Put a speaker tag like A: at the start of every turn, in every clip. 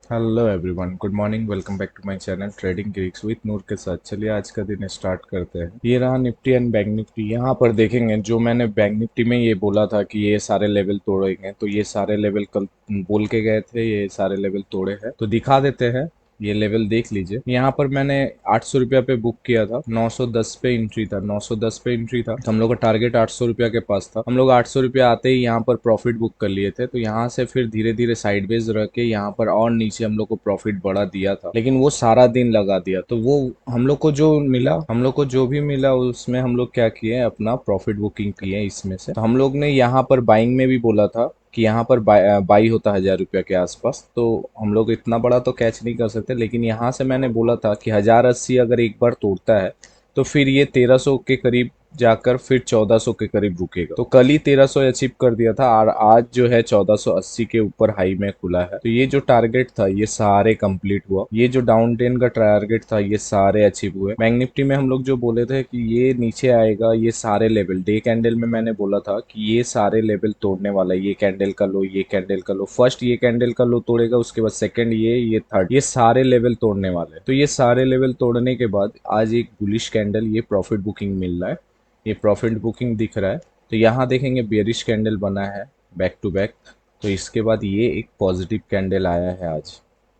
A: Hello everyone, good morning. Welcome back to my channel trading गिरिक्स with Noor के साथ। चलिए आज का दिन स्टार्ट करते हैं। ये रहा निफ्टी एंड बैंक निफ्टी। यहाँ पर देखेंगे जो मैंने बैंक निफ्टी में ये बोला था कि ये सारे लेवल तोड़ेंगे, तो ये सारे लेवल कल बोल के गए थे, ये सारे लेवल तोड़े हैं। तो दिखा देते हैं। ये लेवल देख लीजिए। यहाँ पर मैंने 800 रुपया पे बुक किया था, 910 पे एंट्री था, 910 पे एंट्री था, तो हम लोग का टारगेट 800 रुपया के पास था। हम लोग 800 रुपया आते ही यहाँ पर प्रॉफिट बुक कर लिए थे। तो यहाँ से फिर धीरे धीरे साइडवेज रह के यहाँ पर और नीचे हम लोग को प्रॉफिट बढ़ा दिया था, लेकिन वो सारा दिन लगा दिया। तो वो हम लोग को जो मिला, हम लोग को जो भी मिला उसमें हम लोग क्या किए, अपना प्रॉफिट बुकिंग किए इसमें से। तो हम लोग ने यहाँ पर बाइंग में भी बोला था कि यहाँ पर बाई होता 1000 रुपया के आसपास। तो हम लोग इतना बड़ा तो कैच नहीं कर सकते, लेकिन यहाँ से मैंने बोला था कि 1080 अगर एक बार तोड़ता है तो फिर ये 1300 के करीब जाकर फिर 1400 के करीब रुकेगा। तो कल ही 1300 अचीव कर दिया था और आज जो है 1480 के ऊपर हाई में खुला है। तो ये जो टारगेट था ये सारे कंप्लीट हुआ। ये जो डाउन ट्रेन का टारगेट था ये सारे अचीव हुए। बैंक निफ्टी में हम लोग जो बोले थे कि ये नीचे आएगा, ये सारे लेवल डे कैंडल में मैंने बोला था कि ये सारे लेवल तोड़ने वाला है। ये कैंडल का लो, ये कैंडल का लो, फर्स्ट ये कैंडल का लो तोड़ेगा, उसके बाद सेकंड ये थर्ड, ये सारे लेवल तोड़ने वाले हैं। तो ये सारे लेवल तोड़ने के बाद आज एक बुलिश कैंडल, ये प्रॉफिट बुकिंग मिल रहा है, ये प्रॉफिट बुकिंग दिख रहा है। तो यहाँ देखेंगे बेरिश कैंडल बना है बैक टू बैक। तो इसके बाद ये एक पॉजिटिव कैंडल आया है आज।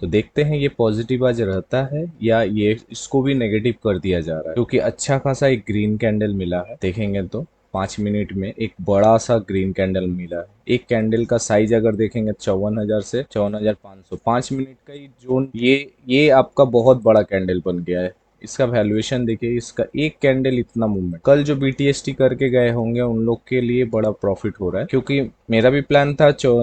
A: तो देखते हैं ये पॉजिटिव आज रहता है या ये इसको भी नेगेटिव कर दिया जा रहा है, क्योंकि अच्छा खासा एक ग्रीन कैंडल मिला है। देखेंगे तो 5 मिनट में एक बड़ा सा ग्रीन कैंडल मिला है। एक कैंडल का साइज अगर देखेंगे 54,000 से 54,500, 5 मिनट का ही जोन, ये आपका बहुत बड़ा कैंडल बन गया है। इसका वैल्यूएशन देखिए, इसका एक कैंडल इतना मूवमेंट। कल जो बीटीएसटी करके गए होंगे उन लोग के लिए बड़ा प्रॉफिट हो रहा है, क्योंकि मेरा भी प्लान था जो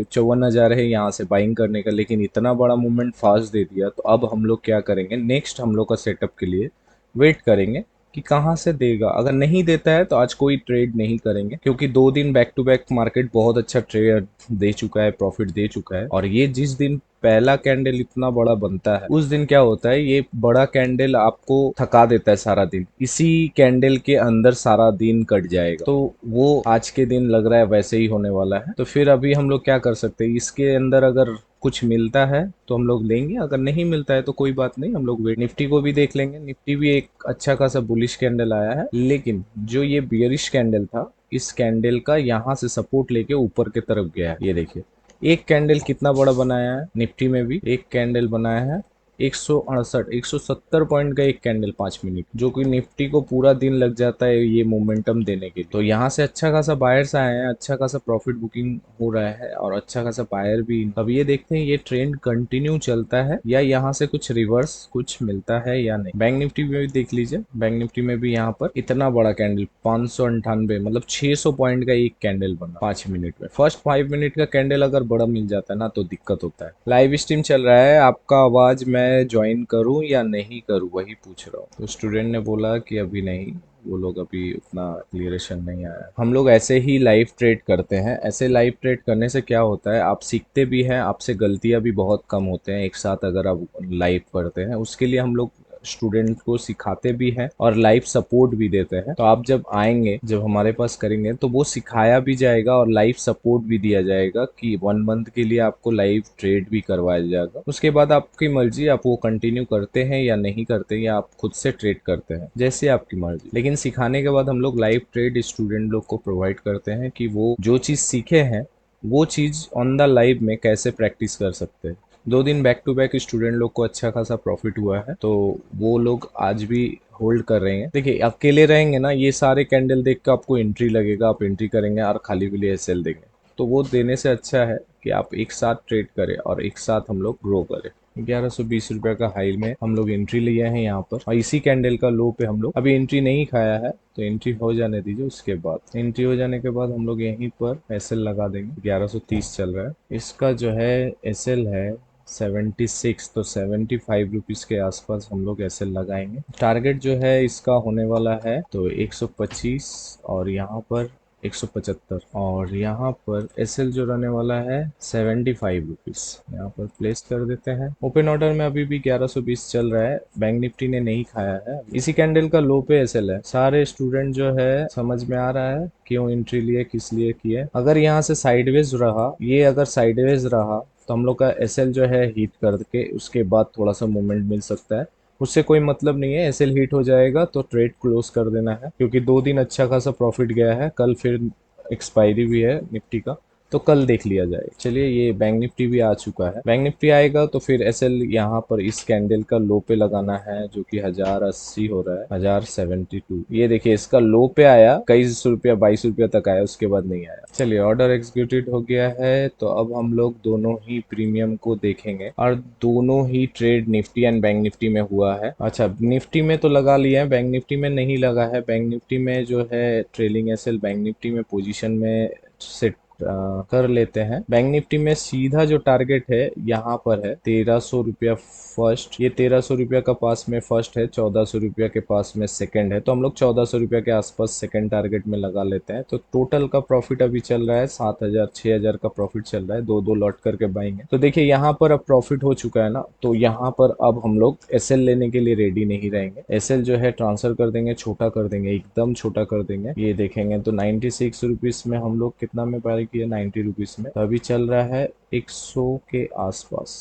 A: 54,000 है यहाँ से बाइंग करने का, लेकिन इतना बड़ा मूवमेंट फास्ट दे दिया। तो अब हम लोग क्या करेंगे, नेक्स्ट हम लोग का सेटअप के लिए वेट करेंगे कि कहाँ से देगा। अगर नहीं देता है तो आज कोई ट्रेड नहीं करेंगे, क्योंकि 2 दिन बैक टू बैक मार्केट बहुत अच्छा ट्रेड दे चुका है, प्रॉफिट दे चुका है। और ये जिस दिन पहला कैंडल इतना बड़ा बनता है उस दिन क्या होता है, ये बड़ा कैंडल आपको थका देता है सारा दिन। इसी कैंडल के अंदर सारा दिन कट जाएगा। तो वो आज के दिन लग रहा है वैसे ही होने वाला है। तो फिर अभी हम लोग क्या कर सकते हैं, इसके अंदर अगर कुछ मिलता है तो हम लोग लेंगे, अगर नहीं मिलता है तो कोई बात नहीं, हम लोग वेट। निफ्टी को भी देख लेंगे। निफ्टी भी एक अच्छा खासा बुलिश कैंडल आया है, लेकिन जो ये बियरिश कैंडल था, इस कैंडल का यहाँ से सपोर्ट लेके ऊपर की तरफ गया है। ये देखिए एक कैंडल कितना बड़ा बनाया है। निफ्टी में भी एक कैंडल बनाया है 168 170 पॉइंट का एक कैंडल 5 मिनट, जो कि निफ्टी को पूरा दिन लग जाता है ये मोमेंटम देने के लिए। तो यहाँ से अच्छा खासा बायर्स आए हैं, अच्छा खासा प्रॉफिट बुकिंग हो रहा है और अच्छा खासा बायर भी। अब ये देखते हैं ये ट्रेंड कंटिन्यू चलता है या यहाँ से कुछ रिवर्स कुछ मिलता है या नहीं। बैंक निफ्टी में भी देख लीजिए। बैंक निफ्टी में भी यहाँ पर इतना बड़ा कैंडल 598, मतलब 600 पॉइंट का एक कैंडल बना 5 मिनट में। फर्स्ट 5 मिनट का कैंडल अगर बड़ा मिल जाता है ना तो दिक्कत होता है। लाइव स्ट्रीम चल रहा है, आपका आवाज मैं ज्वाइन करूं या नहीं करूं वही पूछ रहा हूँ। तो स्टूडेंट ने बोला कि अभी नहीं, वो लोग अभी उतना क्लियरेशन नहीं आया। हम लोग ऐसे ही लाइव ट्रेड करते हैं। ऐसे लाइव ट्रेड करने से क्या होता है, आप सीखते भी हैं, आपसे गलतियां भी बहुत कम होते हैं एक साथ अगर आप लाइव करते हैं। उसके लिए हम लोग स्टूडेंट को सिखाते भी हैं और लाइव सपोर्ट भी देते हैं। तो आप जब आएंगे, जब हमारे पास करेंगे, तो वो सिखाया भी जाएगा और लाइव सपोर्ट भी दिया जाएगा कि 1 मंथ के लिए आपको लाइव ट्रेड भी करवाया जाएगा। उसके बाद आपकी मर्जी, आप वो कंटिन्यू करते हैं या नहीं करते, या आप खुद से ट्रेड करते हैं, जैसे आपकी मर्जी। लेकिन सिखाने के बाद हम लोग लाइव ट्रेड स्टूडेंट लोग को प्रोवाइड करते हैं कि वो जो चीज़ सीखे हैं वो चीज़ ऑन द लाइव में कैसे प्रैक्टिस कर सकते हैं। 2 दिन बैक टू बैक स्टूडेंट लोग को अच्छा खासा प्रॉफिट हुआ है, तो वो लोग आज भी होल्ड कर रहे हैं। देखिए अकेले रहेंगे ना, ये सारे कैंडल देख कर आपको एंट्री लगेगा, आप एंट्री करेंगे और खाली भी लिए सेल देंगे। तो वो देने से अच्छा है कि आप एक साथ ट्रेड करें और एक साथ हम लोग ग्रो करें। 1120 रुपये का हाई में हम लोग एंट्री लिए हैं यहाँ पर, और इसी कैंडल का लो पे हम लोग अभी एंट्री नहीं खाया है, तो एंट्री हो जाने दीजिए। उसके बाद एंट्री हो जाने के बाद हम लोग यहीं पर एसएल लगा देंगे। 1130 चल रहा है, इसका जो है एसएल है 76, तो 75 रुपीज़ के आसपास हम लोग एसएल लगाएंगे। टारगेट जो है इसका होने वाला है तो 125, और यहाँ पर 175, और यहाँ पर एसएल जो रहने वाला है 75 रुपीज़। यहाँ पर प्लेस कर देते हैं। ओपन ऑर्डर में अभी भी 1120 चल रहा है, बैंक निफ्टी ने नहीं खाया है। इसी कैंडल का लो पे एसएल है। सारे स्टूडेंट जो है समझ में आ रहा है क्यों एंट्री लिए, किस लिए किए। अगर यहाँ से साइडवेज रहा, ये अगर साइडवेज रहा तो हम लोग का एसएल जो है हीट करके उसके बाद थोड़ा सा मूवमेंट मिल सकता है। उससे कोई मतलब नहीं है, एसएल हीट हो जाएगा तो ट्रेड क्लोज कर देना है, क्योंकि 2 दिन अच्छा खासा प्रॉफिट गया है, कल फिर एक्सपायरी भी है निफ्टी का, तो कल देख लिया जाए। चलिए, ये बैंक निफ्टी भी आ चुका है। बैंक निफ्टी आएगा तो फिर एसएल यहाँ पर इस कैंडल का लो पे लगाना है, जो कि 1080 हो रहा है, 1072। ये देखिए, इसका लो पे आया, 21 रुपया 22 रुपया तक आया, उसके बाद नहीं आया। चलिए, ऑर्डर एग्जीक्यूटेड हो गया है, तो अब हम लोग दोनों ही प्रीमियम को देखेंगे, और दोनों ही trade Nifty and bank Nifty में हुआ है। अच्छा, निफ्टी में तो लगा लिया है, बैंक निफ्टी में नहीं लगा है। बैंक निफ्टी में जो है ट्रेलिंग एसएल बैंक निफ्टी में पोजीशन में सेट कर लेते हैं। बैंक निफ्टी में सीधा जो टारगेट है यहाँ पर है 1300 रुपया फर्स्ट, ये 1300 रुपया का पास में फर्स्ट है, 1400 रुपया के पास में सेकंड है, तो हम लोग 1400 रुपया के आसपास सेकंड टारगेट में लगा लेते हैं। तो टोटल का प्रॉफिट अभी चल रहा है 7000 6000 का प्रॉफिट चल रहा है, दो दो लॉट करके बाइंग है। तो देखिए, यहाँ पर अब प्रॉफिट हो चुका है ना, तो यहाँ पर अब हम लोग एसएल लेने के लिए रेडी नहीं रहेंगे। एसएल जो है ट्रांसफर कर देंगे, छोटा कर देंगे, एकदम छोटा कर देंगे। ये देखेंगे तो 96 रुपीज में हम लोग कितना में बाय किया, 90 रुपीज में, तो अभी चल रहा है 100 के आसपास,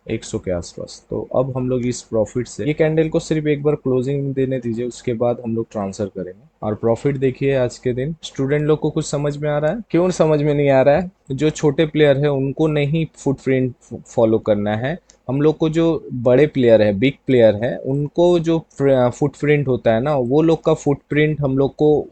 A: 100 के आसपास। तो अब हम लोग इस प्रॉफिट से ये कैंडल को सिर्फ एक बार क्लोजिंग देने दीजिए, उसके बाद हम लोग ट्रांसफर करेंगे। और प्रॉफिट देखिए आज के दिन। स्टूडेंट लोग को कुछ समझ में आ रहा है? क्यों समझ में नहीं आ रहा है? जो छोटे प्लेयर है उनको नहीं फुटप्रिंट फॉलो करना है। हम लोग को जो बड़े प्लेयर है, बिग प्लेयर है, उनको जो फुटप्रिंट होता है ना, वो लोग का फुटप्रिंट हम लोग को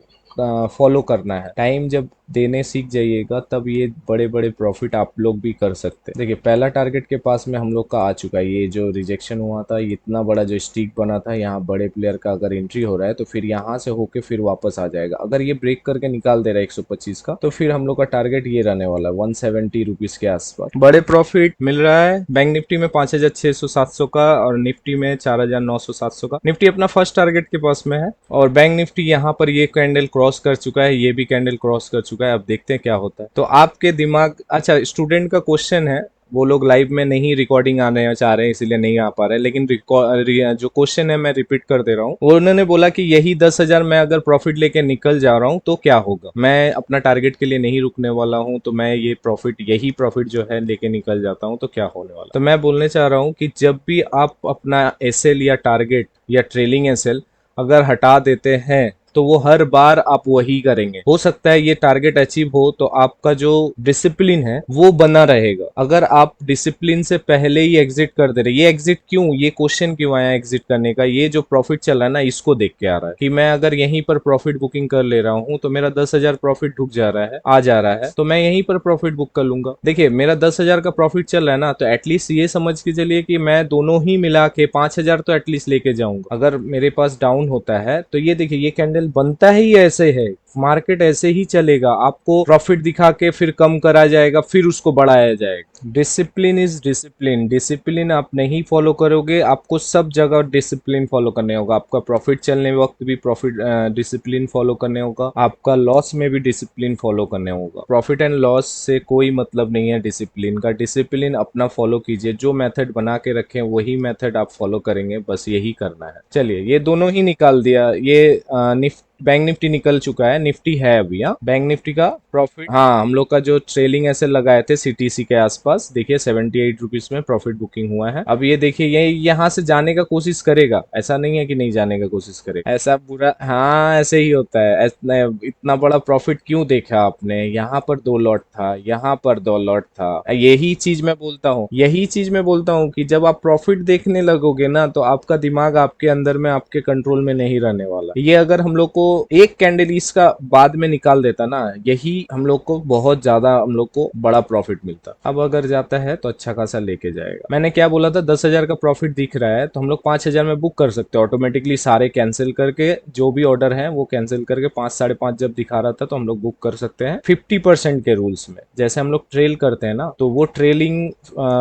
A: फॉलो करना है। टाइम जब देने सीख जाइएगा, तब ये बड़े बड़े प्रॉफिट आप लोग भी कर सकते हैं। देखिए, पहला टारगेट के पास में हम लोग का आ चुका है। ये जो रिजेक्शन हुआ था, ये इतना बड़ा जो स्टिक बना था, यहाँ बड़े प्लेयर का अगर एंट्री हो रहा है तो फिर यहाँ से होके फिर वापस आ जाएगा। अगर ये ब्रेक करके निकाल दे रहा है 125 का, तो फिर हम लोग का टारगेट ये रहने वाला है 170 रुपीज के आसपास। बड़े प्रॉफिट मिल रहा है बैंक निफ्टी में 5600 700 का, और निफ्टी में 4900 700 का। निफ्टी अपना फर्स्ट टारगेट के पास में है, और बैंक निफ्टी यहाँ पर ये कैंडल क्रॉस कर चुका है, ये भी कैंडल क्रॉस कर चुका है। अब देखते हैं क्या होता है। तो आपके दिमाग, अच्छा, स्टूडेंट का क्वेश्चन है, वो लोग लाइव में नहीं रिकॉर्डिंग आने चाह रहे हैं, इसीलिए नहीं आ पा रहे, लेकिन जो क्वेश्चन है मैं रिपीट कर दे रहा हूँ। उन्होंने बोला कि यही 10,000 मैं अगर प्रॉफिट लेके निकल जा रहा हूँ तो क्या होगा। मैं अपना टारगेट के लिए नहीं रुकने वाला हूँ, तो मैं ये प्रॉफिट, यही प्रॉफिट जो है लेके निकल जाता हूँ तो क्या होने वाला। तो मैं बोलने चाह रहा हूँ कि जब भी आप अपना एसएल या टारगेट या ट्रेलिंग एसएल अगर हटा देते हैं, तो वो हर बार आप वही करेंगे। हो सकता है ये टारगेट अचीव हो, तो आपका जो डिसिप्लिन है वो बना रहेगा। अगर आप डिसिप्लिन से पहले ही एग्जिट कर दे रहे, ये एग्जिट क्यों, ये क्वेश्चन क्यों आया एग्जिट करने का, ये जो प्रॉफिट चल रहा है ना, इसको देख के आ रहा है कि मैं अगर यहीं पर प्रॉफिट बुकिंग कर ले रहा हूँ तो मेरा 10,000 प्रॉफिट ढुक जा रहा है, आ जा रहा है, तो मैं यहीं पर प्रॉफिट बुक कर लूंगा। देखिए, मेरा 10,000 का प्रॉफिट चल रहा है ना, तो एटलीस्ट ये समझ के चलिए कि मैं दोनों ही मिला के 5,000 तो एटलीस्ट लेके जाऊंगा। अगर मेरे पास डाउन होता है तो ये देखिए, ये कैंडल बनता ही ऐसे है, मार्केट ऐसे ही चलेगा, आपको प्रॉफिट दिखा के फिर कम करा जाएगा, फिर उसको बढ़ाया जाएगा। Discipline is discipline. डिसिप्लिन आप नहीं फॉलो करोगे, आपको सब जगह डिसिप्लिन फॉलो करने होगा। आपका प्रॉफिट चलने वक्त भी प्रॉफिट डिसिप्लिन फॉलो करने होगा, आपका लॉस में भी डिसिप्लिन फॉलो करने होगा। प्रॉफिट एंड लॉस से कोई मतलब नहीं है डिसिप्लिन का। डिसिप्लिन अपना फॉलो कीजिए, जो मेथड बना के रखें वही मेथड आप फॉलो करेंगे, बस यही करना है। चलिए, ये दोनों ही निकाल दिया। ये बैंक निफ्टी निकल चुका है, निफ्टी है अभी। हाँ, बैंक निफ्टी का प्रॉफिट, हाँ, हम लोग का जो ट्रेलिंग ऐसे लगाए थे सीटीसी के आसपास, देखिए 78 रुपीज में प्रॉफिट बुकिंग हुआ है। अब ये देखिए, ये यहाँ से जाने का कोशिश करेगा, ऐसा नहीं है कि नहीं जाने का कोशिश करेगा, ऐसा बुरा, हाँ, ऐसे ही होता है। इतना बड़ा प्रॉफिट क्यों देखा आपने, यहाँ पर 2 लॉट था, यहाँ पर 2 लॉट था। यही चीज मैं बोलता हूँ, यही चीज मैं बोलता हूँ कि जब आप प्रॉफिट देखने लगोगे ना, तो आपका दिमाग आपके अंदर में, आपके कंट्रोल में नहीं रहने वाला। ये अगर हम लोग को एक कैंडल इसका बाद में निकाल देता ना, यही हम लोग को बहुत ज्यादा, हम लोग को बड़ा प्रॉफिट मिलता। अब अगर जाता है तो अच्छा खासा लेके जाएगा। मैंने क्या बोला था, 10,000 का प्रॉफिट दिख रहा है तो हम लोग 5,000 में बुक कर सकते हैं ऑटोमेटिकली, सारे कैंसिल करके, जो भी ऑर्डर है वो कैंसिल करके 5 साढ़े 5 जब दिखा रहा था तो हम लोग बुक कर सकते हैं 50% के रूल्स में। जैसे हम लोग ट्रेल करते हैं ना, तो वो ट्रेलिंग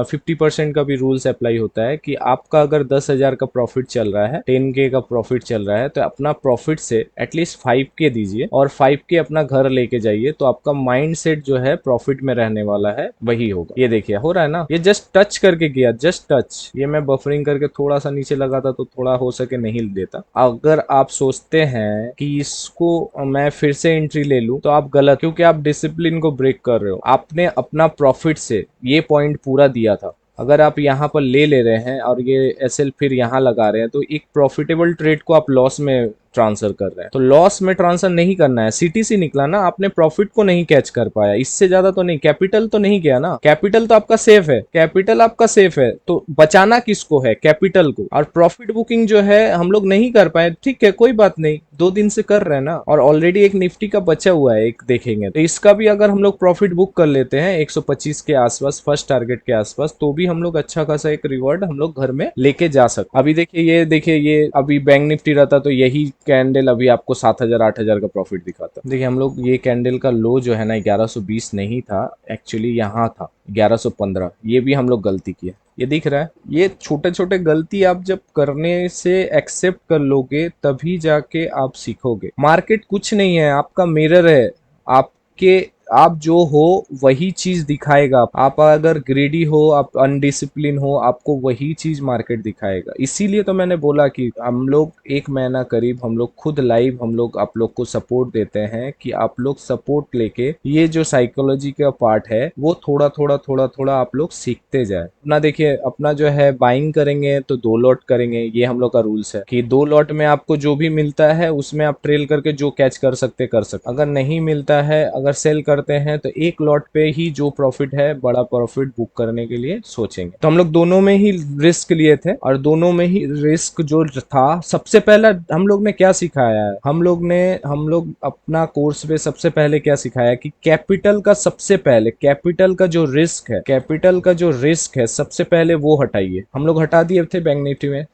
A: 50% का भी रूल्स अप्लाई होता है कि आपका अगर 10,000 का प्रॉफिट चल रहा है, 10K का प्रॉफिट चल रहा है, तो अपना प्रॉफिट से एटलीस्ट एटलीस्ट 5K दीजिए और 5K अपना घर लेके जाइए, तो आपका माइंड सेट जो है प्रॉफिट में रहने वाला है वही होगा। ये देखिए हो रहा है ना, ये जस्ट टच करके किया, जस्ट टच। ये मैं बफरिंग करके थोड़ा सा नीचे लगा था तो थोड़ा हो सके नहीं देता। अगर आप सोचते हैं कि इसको मैं फिर से एंट्री ले लूं तो आप गलत, क्योंकि आप डिसिप्लिन को ब्रेक कर रहे हो। आपने अपना प्रॉफिट से ये पॉइंट पूरा दिया था, अगर आप यहाँ पर ले रहे हैं और ये एसएल फिर यहाँ लगा रहे हैं, तो एक प्रॉफिटेबल ट्रेड को आप लॉस में ट्रांसफर कर रहे हैं। तो लॉस में ट्रांसफर नहीं करना है। सीटीसी निकला ना, आपने प्रॉफिट को नहीं कैच कर पाया, इससे ज्यादा तो नहीं। कैपिटल तो नहीं गया ना, कैपिटल तो आपका सेफ है, कैपिटल आपका सेफ है, तो बचाना किसको है? कैपिटल को। और प्रॉफिट बुकिंग जो है हम लोग नहीं कर पाए, ठीक है कोई बात नहीं, 2 दिन से कर रहे हैं ना, और ऑलरेडी एक निफ्टी का बचा हुआ है एक, देखेंगे तो इसका भी अगर हम लोग प्रॉफिट बुक कर लेते हैं 125 के आसपास, फर्स्ट टारगेट के आसपास, तो भी हम लोग अच्छा खासा एक रिवॉर्ड हम लोग घर में लेके जा सकते। अभी देखिए ये अभी बैंक निफ्टी रहता तो यही कैंडल अभी आपको 7,000 8,000 का प्रॉफिट दिखाता। देखिए हम लोग, ये कैंडल का लो जो है ना 1120 नहीं था, एक्चुअली यहाँ था 1115। ये भी हम लोग गलती किया, ये दिख रहा है। ये छोटे छोटे गलती आप जब करने से एक्सेप्ट कर लोगे तभी जाके आप सीखोगे। मार्केट कुछ नहीं है, आपका मिरर है। आपके आप जो हो वही चीज दिखाएगा। आप अगर ग्रीडी हो, आप अनडिसिप्लिन हो, आपको वही चीज मार्केट दिखाएगा। इसीलिए तो मैंने बोला कि हम लोग 1 महीना करीब हम लोग खुद लाइव हम लोग आप लोग को सपोर्ट देते हैं कि आप लोग सपोर्ट लेके ये जो साइकोलॉजी का पार्ट है वो थोड़ा थोड़ा आप लोग सीखते जाए। अपना देखिए, अपना जो है बाइंग करेंगे तो 2 लॉट करेंगे, ये हम लोग का रूल्स है कि 2 लॉट में आपको जो भी मिलता है उसमें आप ट्रेल करके जो कैच कर सकते कर सकते। अगर नहीं मिलता है, अगर सेल करते हैं तो 1 लॉट पे ही जो प्रॉफिट है बड़ा प्रॉफिट बुक करने के लिए सोचेंगे। तो हम लोग दोनों में ही रिस्क लिए थे, और दोनों में ही रिस्क जो था, सबसे पहला हम लोग ने क्या सिखाया है, हम लोग अपना कोर्स में सबसे पहले क्या सिखाया कि कैपिटल का सबसे पहले, कैपिटल का जो रिस्क है, कैपिटल का जो रिस्क है सबसे पहले वो हटाइए। हम लोग हटा दिए थे बैंक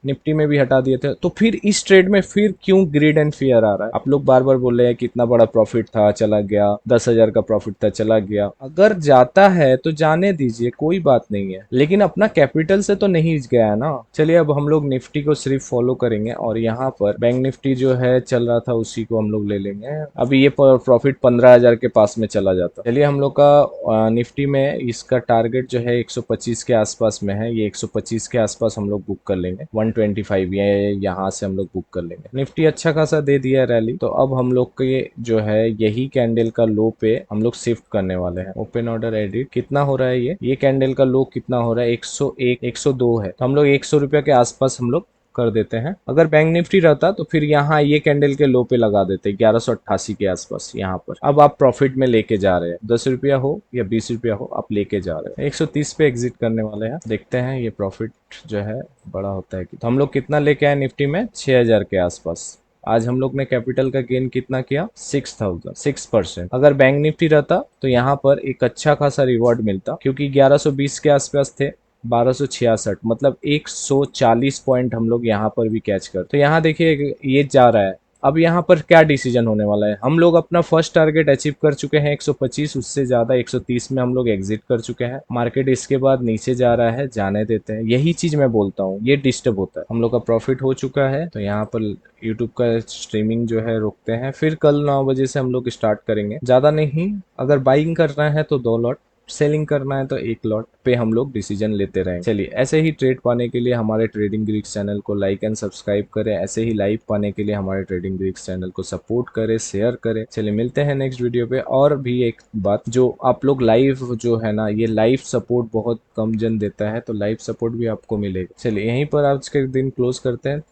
A: निफ्टी में भी हटा दिए थे। तो फिर इस ट्रेड में फिर क्यों ग्रीड एंड फियर आ रहा है? आप लोग बार बार बोल रहे हैं कि इतना बड़ा प्रॉफिट था चला गया, 10,000 का प्रॉफिट था चला गया। अगर जाता है तो जाने दीजिए, कोई बात नहीं है, लेकिन अपना कैपिटल से तो नहीं गया ना। चलिए अब हम लोग निफ्टी को सिर्फ फॉलो करेंगे, और यहाँ पर बैंक निफ्टी जो है चल रहा था उसी को हम लोग ले लेंगे। अभी ये प्रॉफिट 15,000 के पास में चला जाता। चलिए हम लोग का निफ्टी में इसका टारगेट जो है 125 के आसपास में है, ये 125 के आसपास हम लोग बुक कर लेंगे। 125 ये यहाँ से हम लोग बुक कर लेंगे। निफ्टी अच्छा खासा दे दिया रैली, तो अब हम लोग के जो है यही कैंडल का लो पे हम लोग शिफ्ट करने वाले हैं। ओपन ऑर्डर एडिट कितना हो रहा है, ये कैंडल का लो कितना हो रहा है, 101 102 है, तो हम लोग 100 रुपया के आसपास हम लोग कर देते हैं। अगर बैंक निफ्टी रहता तो फिर यहाँ ये कैंडल के लो पे लगा देते 1188 के आसपास यहाँ पर। अब आप प्रॉफिट में लेके जा रहे हैं, 10 रुपया हो या 20 रुपया हो, आप लेके जा रहे हैं। 130 पे एग्जिट करने वाले हैं, देखते हैं ये प्रॉफिट जो है बड़ा होता है कि। तो हम लोग कितना लेके आए निफ्टी में, 6,000 के आसपास। आज हम लोग ने कैपिटल का गेन कितना किया, 6,000, 6%। अगर बैंक निफ्टी रहता तो यहाँ पर एक अच्छा खासा रिवॉर्ड मिलता, क्योंकि 1120 के आसपास थे, 1266, मतलब 140 पॉइंट हम लोग यहाँ पर भी कैच कर। तो यहाँ देखिए ये जा रहा है। अब यहाँ पर क्या डिसीजन होने वाला है, हम लोग अपना फर्स्ट टारगेट अचीव कर चुके हैं 125, उससे ज्यादा 130 में हम लोग एग्जिट कर चुके हैं। मार्केट इसके बाद नीचे जा रहा है, जाने देते हैं। यही चीज मैं बोलता हूँ, ये डिस्टर्ब होता है। हम लोग का प्रॉफिट हो चुका है, तो यहाँ पर यूट्यूब का स्ट्रीमिंग जो है रोकते हैं, फिर कल 9 बजे से हम लोग स्टार्ट करेंगे। ज्यादा नहीं, अगर बाइंग करना है तो 2 लॉट, सेलिंग करना है तो 1 लॉट पे हम लोग डिसीजन लेते रहें। चलिए ऐसे ही ट्रेड पाने के लिए हमारे ट्रेडिंग ग्रीक्स चैनल को लाइक एंड सब्सक्राइब करें, ऐसे ही लाइव पाने के लिए हमारे ट्रेडिंग ग्रीक्स चैनल को सपोर्ट करें, शेयर करें। चलिए मिलते हैं नेक्स्ट वीडियो पे। और भी एक बात, जो आप लोग लाइव जो है ना, ये लाइव सपोर्ट बहुत कम जन देता है, तो लाइव सपोर्ट भी आपको मिलेगा। चलिए यहीं पर आज के दिन क्लोज करते हैं।